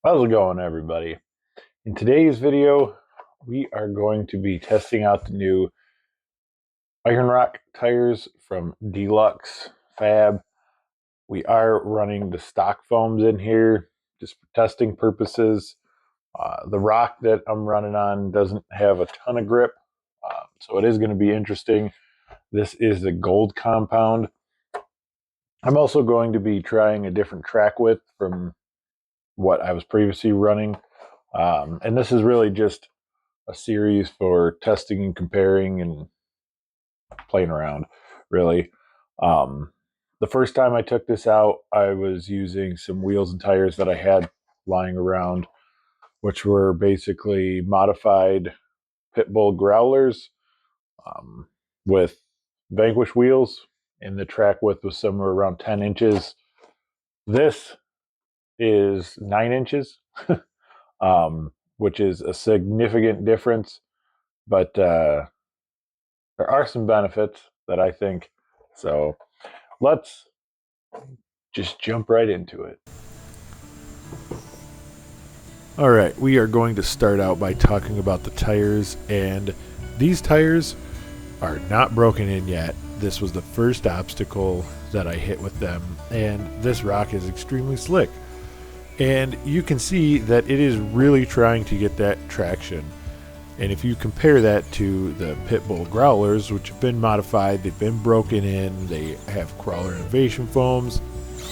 How's it going, everybody? In today's video, we are going to be testing out the new Iron Rock tires from Dlux Fab. We are running the stock foams in here just for testing purposes. The rock that I'm running on doesn't have a ton of grip, so it is going to be interesting. This is the gold compound. I'm also going to be trying a different track width from what I was previously running. And this is really just a series for testing and comparing and playing around, really. The first time I took this out, I was using some wheels and tires that I had lying around, which were basically modified Pitbull growlers with Vanquish wheels, and the track width was somewhere around 10 inches. This is 9 inches, which is a significant difference, but there are some benefits that I think. So let's just jump right into it. All right, we are going to start out by talking about the tires, and these tires are not broken in yet. This was the first obstacle that I hit with them, and this rock is extremely slick. And you can see that it is really trying to get that traction. And if you compare that to the Pitbull growlers, which have been modified, they've been broken in, they have crawler innovation foams,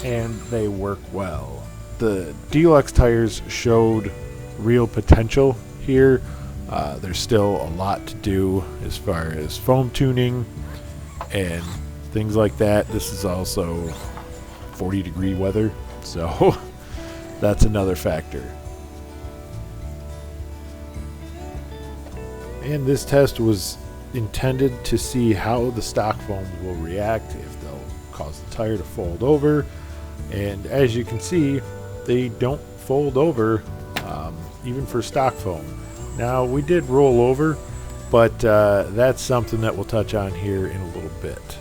and they work well. The Dlux tires showed real potential here. There's still a lot to do as far as foam tuning and things like that. This is also 40-degree weather, so that's another factor. And this test was intended to see how the stock foams will react, if they'll cause the tire to fold over. And as you can see, they don't fold over even for stock foam. Now, we did roll over, but that's something that we'll touch on here in a little bit.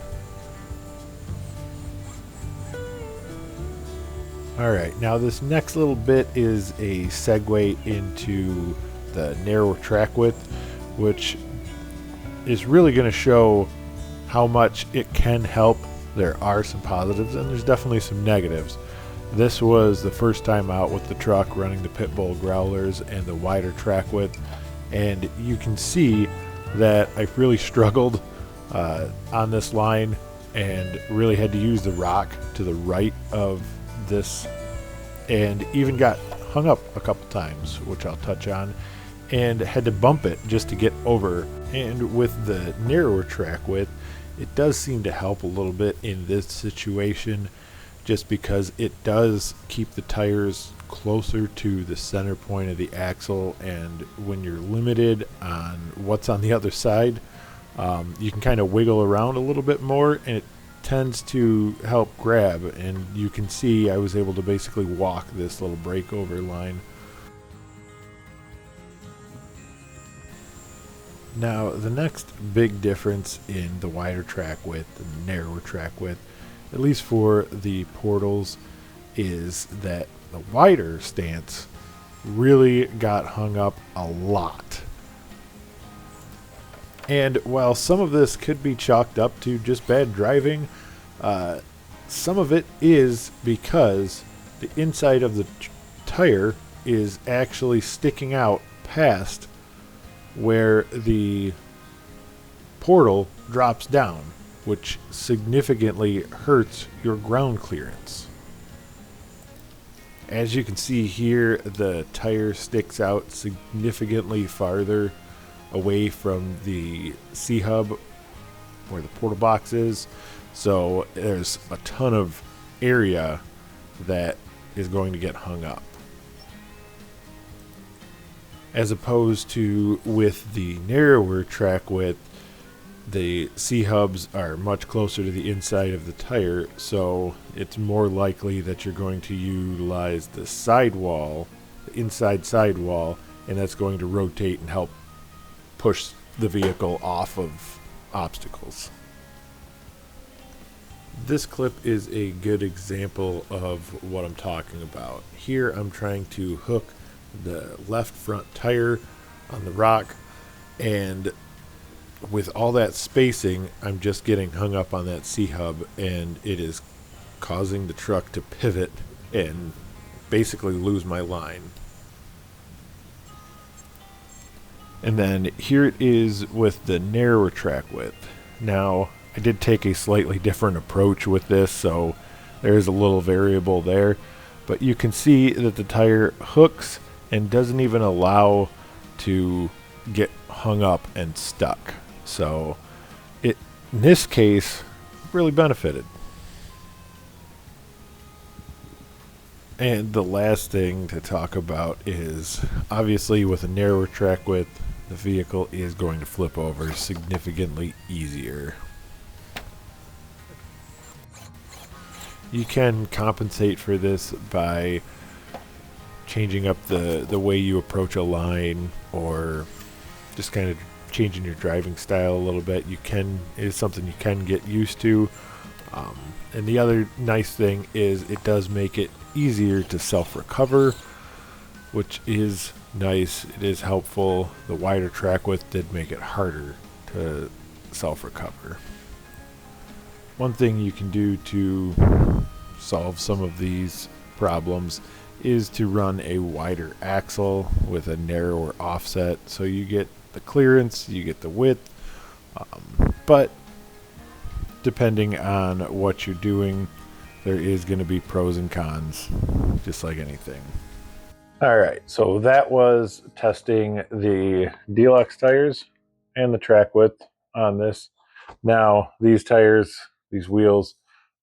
Alright, now this next little bit is a segue into the narrower track width, which is really going to show how much it can help. There are some positives and there's definitely some negatives. This was the first time out with the truck running the Pitbull growlers and the wider track width, and you can see that I really struggled on this line and really had to use the rock to the right of this, and even got hung up a couple times, which I'll touch on, and had to bump it just to get over. And with the narrower track width, it does seem to help a little bit in this situation, just because it does keep the tires closer to the center point of the axle, and when you're limited on what's on the other side, you can kind of wiggle around a little bit more, and it tends to help grab. And you can see I was able to basically walk this little breakover line. Now, the next big difference in the wider track width and the narrower track width, at least for the portals, is that the wider stance really got hung up a lot. And while some of this could be chalked up to just bad driving, some of it is because the inside of the tire is actually sticking out past where the portal drops down, which significantly hurts your ground clearance. As you can see here, the tire sticks out significantly farther away from the C-hub where the portal box is, so there's a ton of area that is going to get hung up. As opposed to with the narrower track width, the C-hubs are much closer to the inside of the tire, so it's more likely that you're going to utilize the sidewall, the inside sidewall, and that's going to rotate and help push the vehicle off of obstacles. This clip is a good example of what I'm talking about. Here I'm trying to hook the left front tire on the rock, and with all that spacing, I'm just getting hung up on that C-hub, and it is causing the truck to pivot and basically lose my line. And then here it is with the narrower track width. Now, I did take a slightly different approach with this, so there's a little variable there. But you can see that the tire hooks and doesn't even allow to get hung up and stuck. So it, in this case, really benefited. And the last thing to talk about is obviously with a narrower track width, the vehicle is going to flip over significantly easier. You can compensate for this by changing up the way you approach a line, or just kind of changing your driving style a little bit. It is something you can get used to. And the other nice thing is it does make it easier to self-recover, which is nice. It is helpful. The wider track width did make it harder to self-recover. One thing you can do to solve some of these problems is to run a wider axle with a narrower offset, so you get the clearance, you get the width, but depending on what you're doing, there is going to be pros and cons, just like anything. All right, so that was testing the Dlux tires and the track width on this. Now, these tires, these wheels,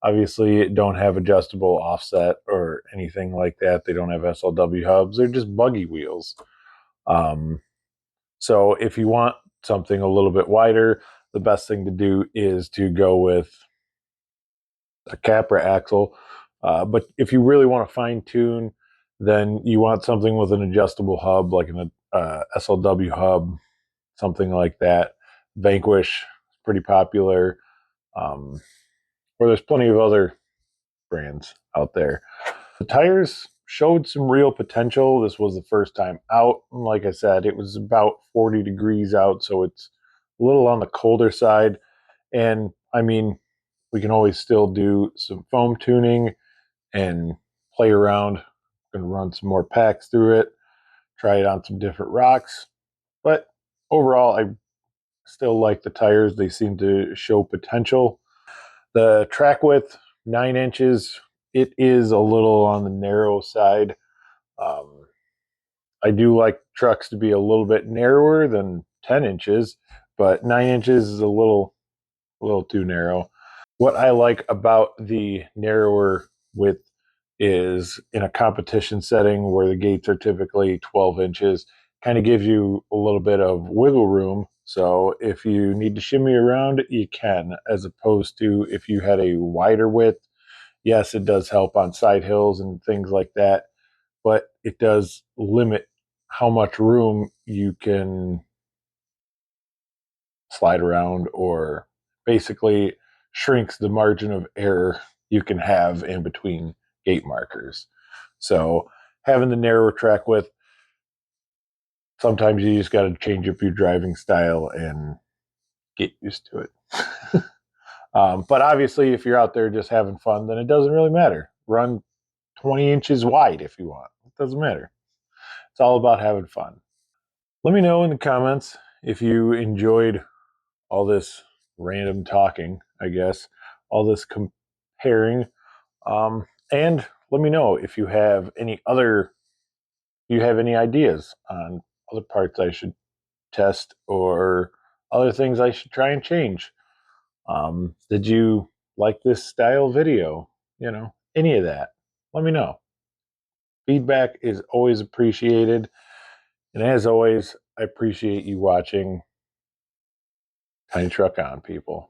obviously don't have adjustable offset or anything like that. They don't have SLW hubs. They're just buggy wheels. So if you want something a little bit wider, the best thing to do is to go with a Capra axle. But if you really want to fine tune, then you want something with an adjustable hub, like an SLW hub, something like that. Vanquish is pretty popular. Or there's plenty of other brands out there. The tires showed some real potential. This was the first time out. Like I said, it was about 40 degrees out, so it's a little on the colder side. And I mean, we can always still do some foam tuning and play around. I'm going to run some more packs through it, try it on some different rocks. But overall, I still like the tires. They seem to show potential. The track width, 9 inches, it is a little on the narrow side. Um, I do like trucks to be a little bit narrower than 10 inches, but 9 inches is a little too narrow. What I like about the narrower width is in a competition setting where the gates are typically 12 inches, kind of gives you a little bit of wiggle room. So if you need to shimmy around, you can, as opposed to if you had a wider width. Yes, it does help on side hills and things like that, but it does limit how much room you can slide around, or basically shrinks the margin of error you can have in between gate markers. So having the narrower track width, sometimes you just got to change up your driving style and get used to it. But obviously, if you're out there just having fun, then it doesn't really matter. Run 20 inches wide if you want. It doesn't matter. It's all about having fun. Let me know in the comments if you enjoyed all this random talking, I guess, all this comparing. And let me know if you have any ideas on other parts I should test, or other things I should try and change. Did you like this style video? Any of that. Let me know. Feedback is always appreciated. And as always, I appreciate you watching Tiny Truck On, people.